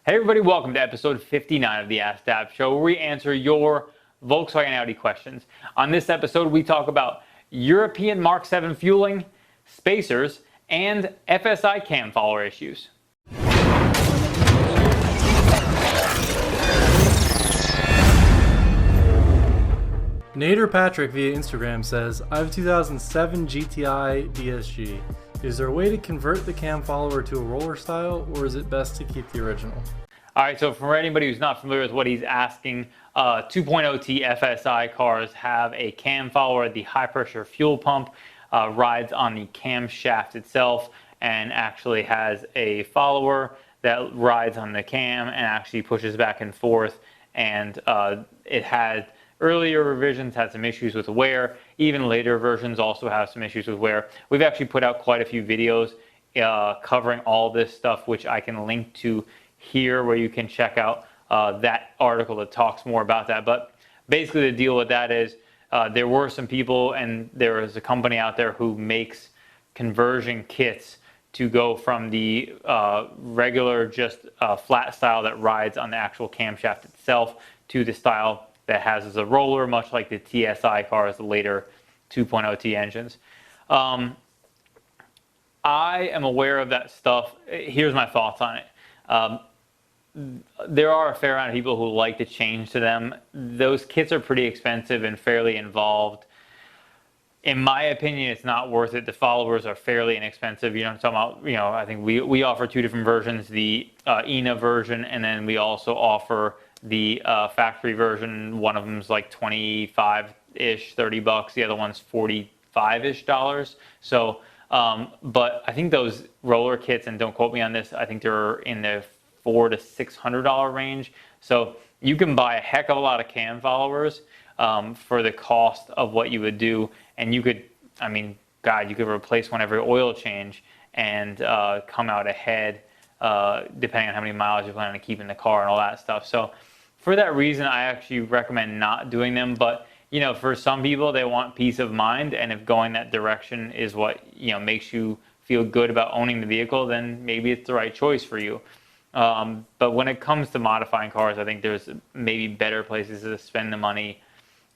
Hey everybody, welcome to episode 59 of the AskDAP show, where we answer your Volkswagen and Audi questions. On this episode, we talk about European Mark 7 fueling, spacers, and FSI cam follower issues. Nader Patrick via Instagram says, I have a 2007 GTI DSG. Is there a way to convert the cam follower to a roller style, or is it best to keep the original? All right, so for anybody who's not familiar with what he's asking, 2.0T FSI cars have a cam follower. The high pressure fuel pump rides on the camshaft itself and actually has a follower that rides on the cam and actually pushes back and forth. And it had earlier revisions had some issues with wear. Even later versions also have some issues with wear. We've actually put out quite a few videos covering all this stuff, which I can link to here, where you can check out that article that talks more about that. But basically the deal with that is there were some people, and there is a company out there who makes conversion kits to go from the regular just flat style that rides on the actual camshaft itself to the style that has as a roller, much like the TSI cars, the later 2.0T engines. I am aware of that stuff. Here's my thoughts on it. There are a fair amount of people who like to change to them. Those kits are pretty expensive and fairly involved. In my opinion, it's not worth it. The followers are fairly inexpensive. You know what I'm talking about? I think we offer two different versions, the ENA version, and then we also offer the factory version. One of them is like 25-ish, $30. The other one's $45-ish dollars. So, but I think those roller kits, and don't quote me on this, I think they're in the $400 to $600 range. So you can buy a heck of a lot of cam followers for the cost of what you would do. And you could, I mean, God, you could replace one every oil change and come out ahead, depending on how many miles you plan on keeping the car and all that stuff. So for that reason, I actually recommend not doing them. But, for some people, they want peace of mind. And if going that direction is what, makes you feel good about owning the vehicle, then maybe it's the right choice for you. But when it comes to modifying cars, I think there's maybe better places to spend the money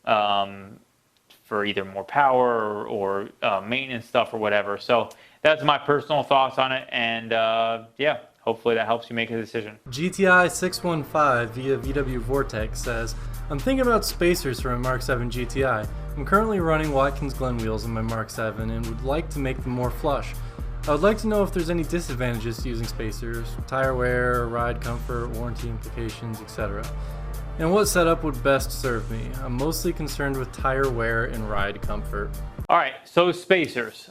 for either more power or maintenance stuff or whatever. So that's my personal thoughts on it. And yeah, hopefully that helps you make a decision. GTI 615 via VW Vortex says, I'm thinking about spacers for my Mark 7 GTI. I'm currently running Watkins Glen wheels in my Mark 7 and would like to make them more flush. I would like to know if there's any disadvantages to using spacers, tire wear, ride comfort, warranty implications, etc. And what setup would best serve me? I'm mostly concerned with tire wear and ride comfort. All right, so spacers.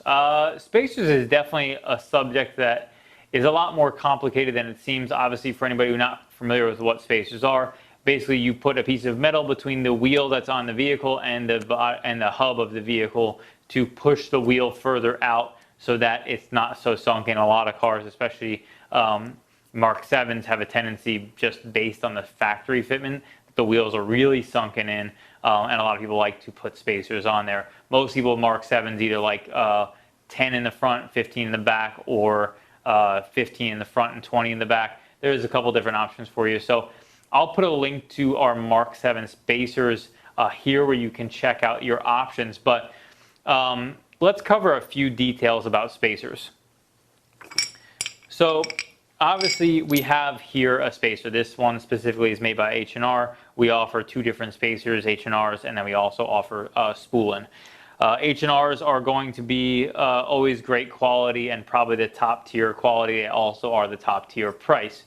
Spacers is definitely a subject that is a lot more complicated than it seems. Obviously, for anybody who's not familiar with what spacers are, basically you put a piece of metal between the wheel that's on the vehicle and the hub of the vehicle to push the wheel further out so that it's not so sunk in. A lot of cars, especially Mark 7s, have a tendency, just based on the factory fitment, the wheels are really sunken in, and a lot of people like to put spacers on there. Most people Mark 7s either like 10 in the front, 15 in the back, or 15 in the front and 20 in the back. There's a couple different options for you. So I'll put a link to our Mark 7 spacers here where you can check out your options. But let's cover a few details about spacers. So obviously we have here a spacer. This one specifically is made by H&R. We offer two different spacers, H&Rs, and then we also offer spooling. H&Rs are going to be always great quality and probably the top tier quality. They also are the top tier price.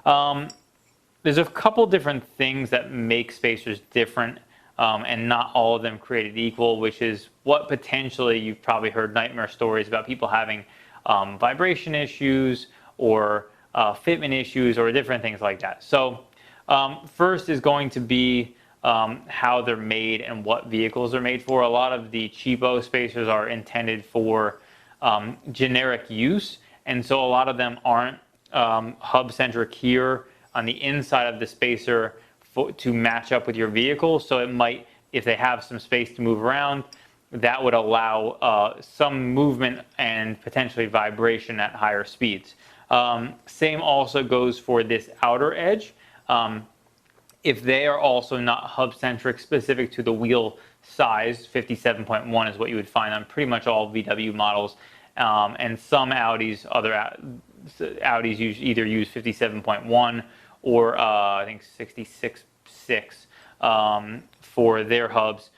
There's a couple different things that make spacers different, and not all of them created equal, which is what potentially you've probably heard nightmare stories about people having vibration issues or fitment issues or different things like that. So first is going to be how they're made and what vehicles they're made for. A lot of the cheapo spacers are intended for generic use, and so a lot of them aren't hub-centric here on the inside of the spacer to match up with your vehicle. So it might, if they have some space to move around, that would allow some movement and potentially vibration at higher speeds. Same also goes for this outer edge. If they are also not hub-centric, specific to the wheel size, 57.1 is what you would find on pretty much all VW models. And some Audis, Audis either use 57.1 or I think 66.6 for their hubs.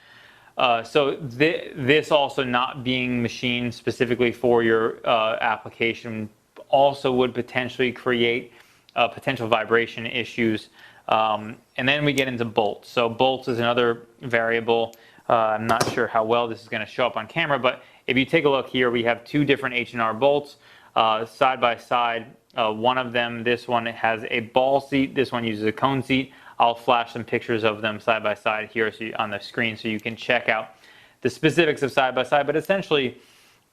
So this also not being machined specifically for your application also would potentially create potential vibration issues. And then we get into bolts. So bolts is another variable. I'm not sure how well this is going to show up on camera, but if you take a look here, we have two different H&R bolts side by side. One of them, this one has a ball seat. This one uses a cone seat. I'll flash some pictures of them side by side here on the screen so you can check out the specifics of side by side. But essentially,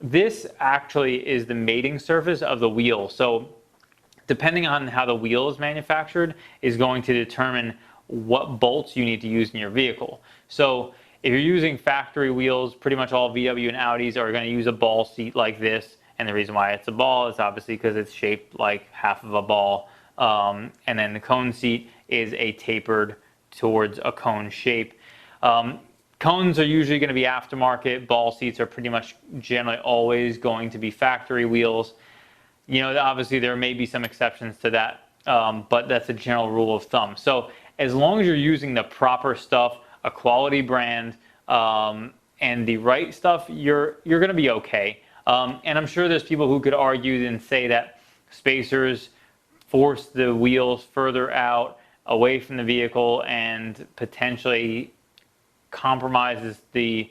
this actually is the mating surface of the wheel. So depending on how the wheel is manufactured is going to determine what bolts you need to use in your vehicle. So if you're using factory wheels, pretty much all VW and Audis are going to use a ball seat like this. And the reason why it's a ball is obviously because it's shaped like half of a ball. And then the cone seat is a tapered towards a cone shape. Cones are usually going to be aftermarket. Ball seats are pretty much generally always going to be factory wheels. You know, obviously there may be some exceptions to that, but that's a general rule of thumb. So as long as you're using the proper stuff, a quality brand, and the right stuff, you're going to be okay. And I'm sure there's people who could argue and say that spacers force the wheels further out away from the vehicle and potentially compromises the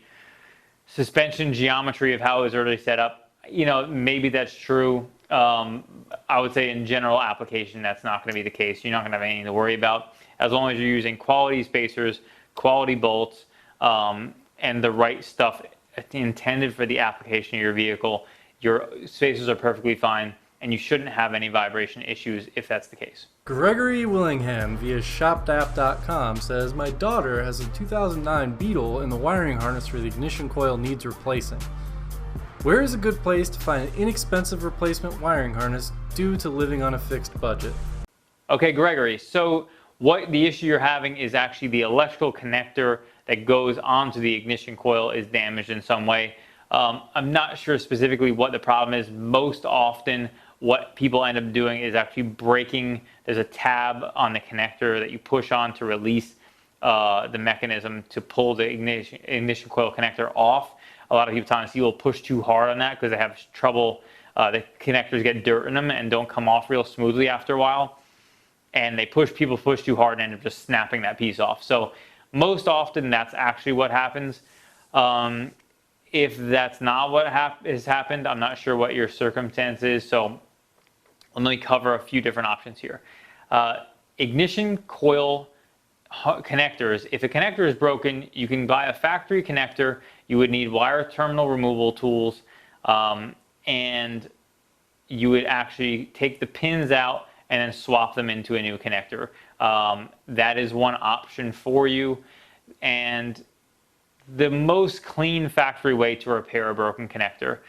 suspension geometry of how it was early set up. You know, maybe that's true. I would say in general application, that's not going to be the case. You're not going to have anything to worry about. As long as you're using quality spacers, quality bolts, and the right stuff intended for the application of your vehicle, your spacers are perfectly fine, and you shouldn't have any vibration issues if that's the case. Gregory Willingham via shopdap.com says, my daughter has a 2009 Beetle and the wiring harness for the ignition coil needs replacing. Where is a good place to find an inexpensive replacement wiring harness due to living on a fixed budget? Okay, Gregory, so what the issue you're having is actually the electrical connector that goes onto the ignition coil is damaged in some way. I'm not sure specifically what the problem is. Most often what people end up doing is actually breaking. There's a tab on the connector that you push on to release the mechanism to pull the ignition coil connector off. A lot of people honestly will push too hard on that because they have trouble. The connectors get dirt in them and don't come off real smoothly after a while. And people push too hard and end up just snapping that piece off. So most often that's actually what happens. If that's not what has happened, I'm not sure what your circumstance is. So let me cover a few different options here. Ignition coil connectors. If a connector is broken, you can buy a factory connector. You would need wire terminal removal tools, and you would actually take the pins out and then swap them into a new connector. That is one option for you. And the most clean factory way to repair a broken connector.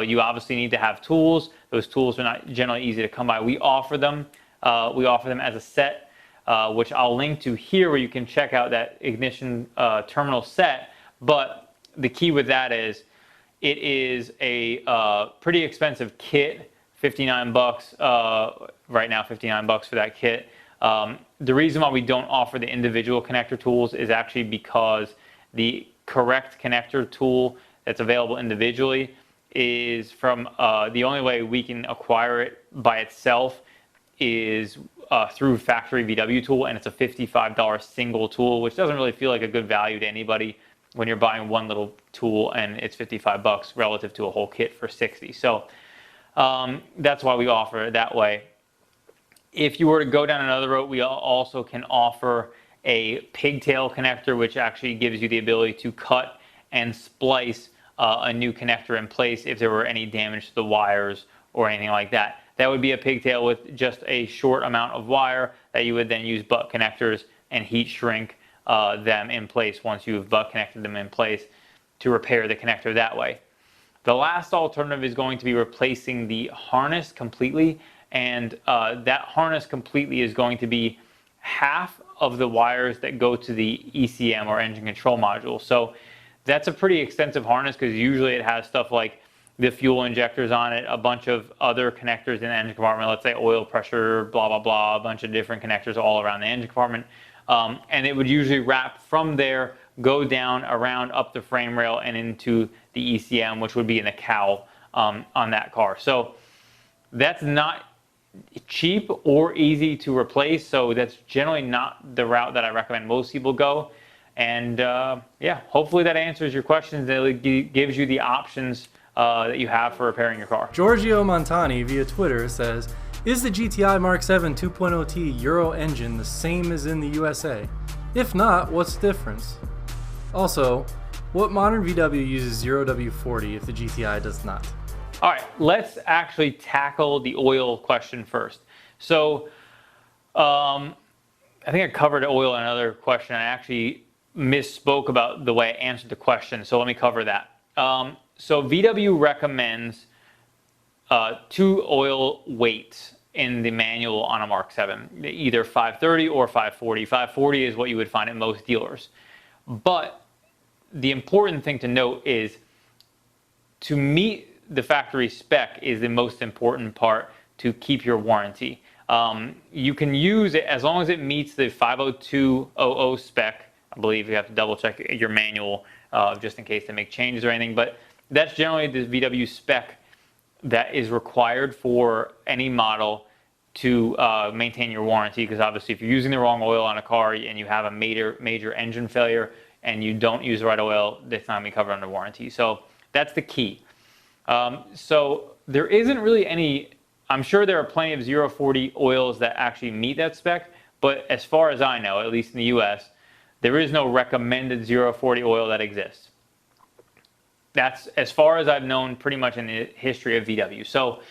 You obviously need to have tools. Those tools are not generally easy to come by. We offer them. We offer them as a set, which I'll link to here where you can check out that ignition terminal set. But the key with that is it is a pretty expensive kit, 59 bucks right now, 59 bucks for that kit. The reason why we don't offer the individual connector tools is actually because the correct connector tool that's available individually is from the only way we can acquire it by itself is through factory VW tool, and it's a $55 single tool, which doesn't really feel like a good value to anybody when you're buying one little tool and it's 55 bucks relative to a whole kit for 60. So that's why we offer it that way. If you were to go down another route, we also can offer a pigtail connector, which actually gives you the ability to cut and splice a new connector in place if there were any damage to the wires or anything like that. That would be a pigtail with just a short amount of wire that you would then use butt connectors and heat shrink them in place once you've butt connected them in place to repair the connector that way. The last alternative is going to be replacing the harness completely. and that harness completely is going to be half of the wires that go to the ECM or engine control module. So that's a pretty extensive harness, because usually it has stuff like the fuel injectors on it, a bunch of other connectors in the engine compartment, let's say oil pressure, blah, blah, blah, a bunch of different connectors all around the engine compartment. And it would usually wrap from there, go down, around, up the frame rail, and into the ECM, which would be in the cowl on that car. So that's not cheap or easy to replace, so that's generally not the route that I recommend most people go. And yeah, hopefully that answers your questions, and it gives you the options that you have for repairing your car. Giorgio Montani via Twitter says, is the GTI Mark 7 2.0T Euro engine the same as in the USA? If not, what's the difference? Also, what modern VW uses 0W40 if the GTI does not? All right, let's actually tackle the oil question first. So I think I covered oil in another question. I actually misspoke about the way I answered the question, so let me cover that. So VW recommends 2 oil weights in the manual on a Mark 7, either 530 or 540. 540 is what you would find at most dealers. But the important thing to note is to meet the factory spec is the most important part to keep your warranty. You can use it as long as it meets the 50200 spec. I believe you have to double check your manual just in case they make changes or anything, but that's generally the VW spec that is required for any model to maintain your warranty, because obviously if you're using the wrong oil on a car and you have a major engine failure and you don't use the right oil, that's not going to be covered under warranty. So that's the key. So there isn't really any, I'm sure there are plenty of 040 oils that actually meet that spec, but as far as I know, at least in the US, there is no recommended 040 oil that exists. That's as far as I've known pretty much in the history of VW. So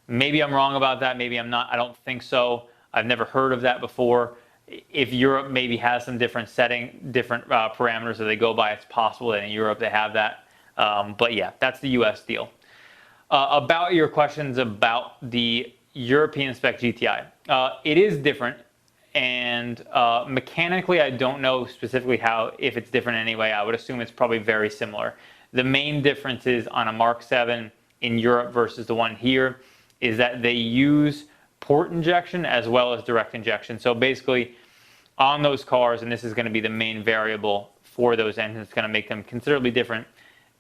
maybe I'm wrong about that, maybe I'm not, I don't think so. I've never heard of that before. If Europe maybe has some different parameters that they go by, it's possible that in Europe they have that. But yeah, that's the US deal. About your questions about the European spec GTI. It is different, and mechanically I don't know specifically if it's different anyway. I would assume it's probably very similar. The main difference is on a Mark 7 in Europe versus the one here is that they use port injection as well as direct injection. So basically on those cars, and this is going to be the main variable for those engines, it's going to make them considerably different.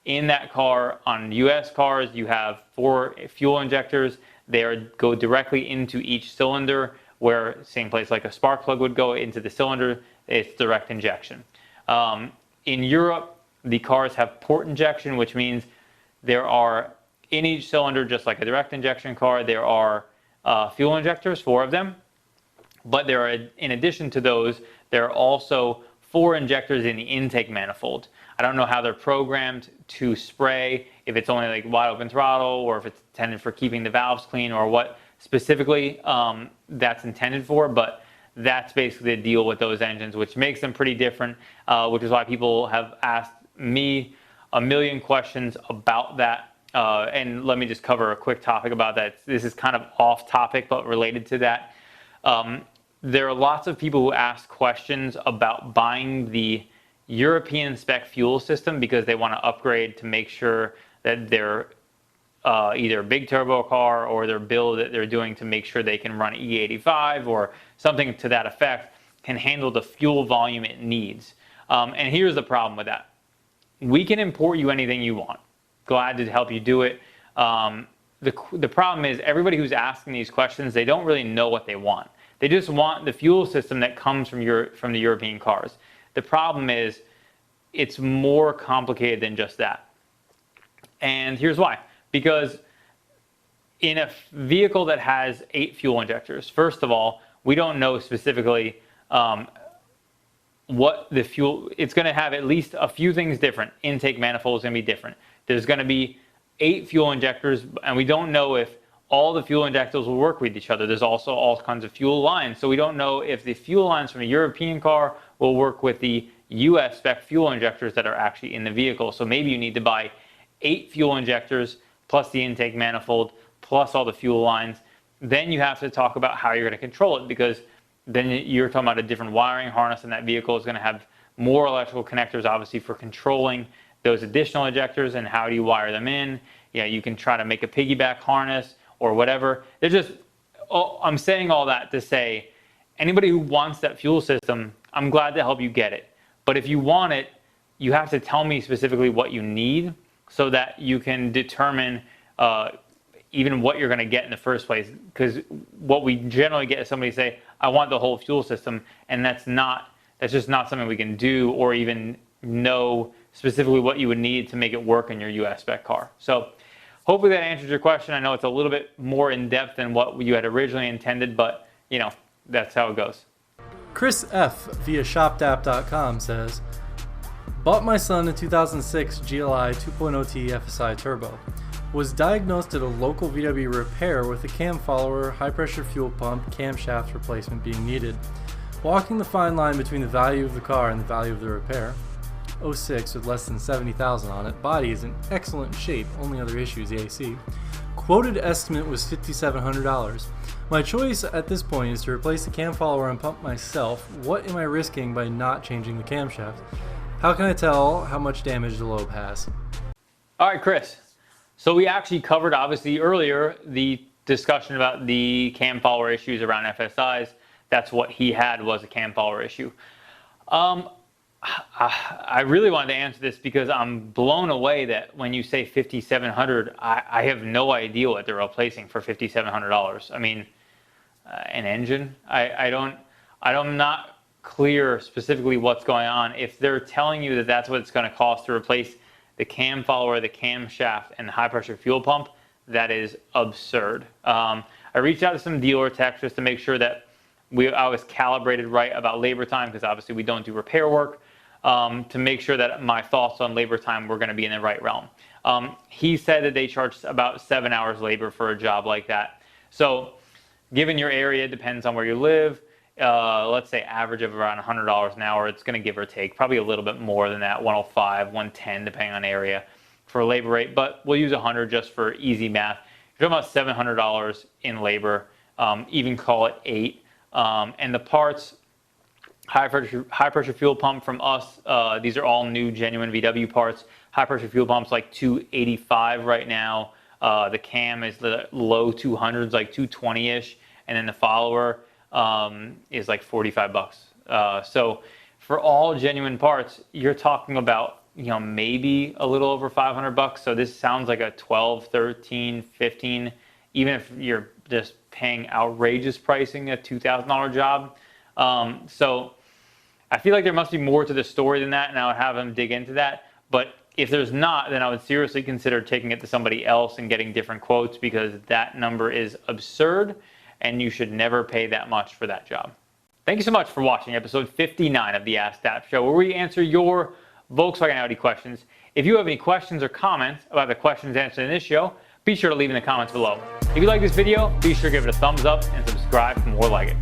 In that car, on US cars, you have 4 fuel injectors. They go directly into each cylinder, where same place like a spark plug would go into the cylinder, it's direct injection. In Europe, the cars have port injection, which means there are in each cylinder, just like a direct injection car, there are fuel injectors, 4 of them. But there are, in addition to those, there are also 4 injectors in the intake manifold. I don't know how they're programmed to spray, if it's only like wide open throttle or if it's intended for keeping the valves clean or what specifically that's intended for, but that's basically the deal with those engines, which makes them pretty different, which is why people have asked me a million questions about that. And let me just cover a quick topic about that. This is kind of off topic, but related to that. There are lots of people who ask questions about buying the European spec fuel system because they want to upgrade to make sure that their either a big turbo car or their build that they're doing to make sure they can run E85 or something to that effect can handle the fuel volume it needs. And here's the problem with that. We can import you anything you want. Glad to help you do it. The problem is everybody who's asking these questions, they don't really know what they want. They just want the fuel system that comes from the European cars. The problem is it's more complicated than just that. And here's why. Because in a vehicle that has 8 fuel injectors, first of all, we don't know specifically what the fuel, it's going to have at least a few things different. Intake manifold is going to be different. There's going to be 8 fuel injectors, and we don't know if all the fuel injectors will work with each other. There's also all kinds of fuel lines. So we don't know if the fuel lines from a European car will work with the US spec fuel injectors that are actually in the vehicle. So maybe you need to buy 8 fuel injectors plus the intake manifold plus all the fuel lines. then you have to talk about how you're going to control it, because then you're talking about a different wiring harness, and that vehicle is going to have more electrical connectors, obviously, for controlling those additional ejectors and how do you wire them in. Yeah, you can try to make a piggyback harness or whatever. I'm saying all that to say, anybody who wants that fuel system, I'm glad to help you get it. But if you want it, you have to tell me specifically what you need so that you can determine even what you're going to get in the first place. Because what we generally get is somebody say, I want the whole fuel system, and that's just not something we can do, or even know specifically what you would need to make it work in your US spec car. So hopefully that answers your question. I know it's a little bit more in depth than what you had originally intended, but you know, that's how it goes. Chris F. via ShopDAP.com says, bought my son a 2006 GLI 2.0T FSI Turbo. Was diagnosed at a local VW repair with a cam follower, high pressure fuel pump, camshaft replacement being needed. Walking the fine line between the value of the car and the value of the repair. 06 with less than 70,000 on it. Body is in excellent shape, only other issue is the AC. Quoted estimate was $5,700. My choice at this point is to replace the cam follower and pump myself. What am I risking by not changing the camshaft? How can I tell how much damage the lobe has? All right, Chris. So we actually covered, obviously, earlier the discussion about the cam follower issues around FSIs. That's what he had, was a cam follower issue. I really wanted to answer this because I'm blown away that when you say $5,700, I have no idea what they're replacing for $5,700. I mean, an engine? I'm not clear specifically what's going on. If they're telling you that that's what it's going to cost to replace the cam follower, the camshaft, and the high pressure fuel pump, that is absurd. I reached out to some dealer techs just to make sure that I was calibrated right about labor time, because obviously we don't do repair work, to make sure that my thoughts on labor time were going to be in the right realm. He said that they charge about 7 hours labor for a job like that. So given your area, depends on where you live, let's say average of around $100 an hour, it's going to give or take probably a little bit more than that, 105, 110 depending on area for a labor rate, but we'll use 100 just for easy math. You're talking about $700 in labor, even call it $8. And the parts, high pressure fuel pump from us, these are all new genuine VW parts. High pressure fuel pump's like $285 right now. The cam is the low 200s, like 220-ish, and then the follower is like $45. So for all genuine parts, you're talking about, you know, maybe a little over $500. So this sounds like a 12, 13, 15, even if you're just paying outrageous pricing, a $2,000 job. So I feel like there must be more to the story than that, and I would have them dig into that. But if there's not, then I would seriously consider taking it to somebody else and getting different quotes, because that number is absurd and you should never pay that much for that job. Thank you so much for watching episode 59 of the AskDAP show, where we answer your Volkswagen Audi questions. If you have any questions or comments about the questions answered in this show, be sure to leave in the comments below. If you like this video, be sure to give it a thumbs up and subscribe for more like it.